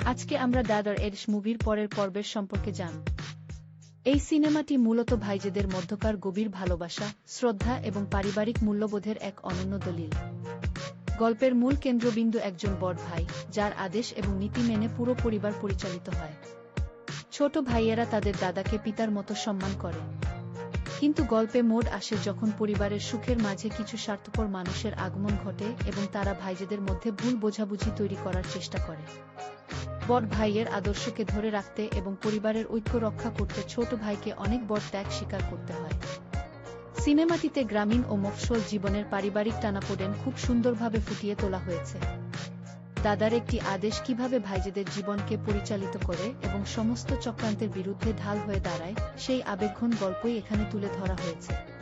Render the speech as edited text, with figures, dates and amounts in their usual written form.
আজকে আমরা দাদার এডস মুভির পরের পর্বের সম্পর্কে জানব। এই সিনেমাটি মূলত ভাইজেদের মধ্যকার গভীর ভালোবাসা, শ্রদ্ধা এবং পারিবারিক মূল্যবোধের এক অনন্য দলিল। গল্পের মূল কেন্দ্রবিন্দু একজন বড় ভাই, যার আদেশ এবং নীতি মেনে পুরো পরিবার পরিচালিত হয়। ছোট ভাইয়েরা তাদের দাদাকে পিতার মতো সম্মান করে। কিন্তু গল্পে মোড় আসে যখন পরিবারের সুখের মাঝে কিছু স্বার্থপর মানুষের আগমন ঘটে এবং তারা ভাইজেদের মধ্যে ভুল বোঝাবুঝি তৈরি করার চেষ্টা করে। বড় ভাইয়ের আদর্শকে ধরে রাখতে এবং পরিবারের ঐক্য রক্ষা করতে ছোট ভাইকে অনেক বড় ত্যাগ স্বীকার করতে হয়। সিনেমাটিতে গ্রামীণ ও মফস্বল জীবনের পারিবারিক টানাপোড়েন খুব সুন্দরভাবে ফুটিয়ে তোলা হয়েছে। দাদার একটি আদেশ কিভাবে ভাইজেদের জীবনকে পরিচালিত করে এবং সমস্ত চক্রান্তের বিরুদ্ধে ঢাল হয়ে দাঁড়ায়, সেই আবেগঘন গল্পই এখানে তুলে ধরা হয়েছে।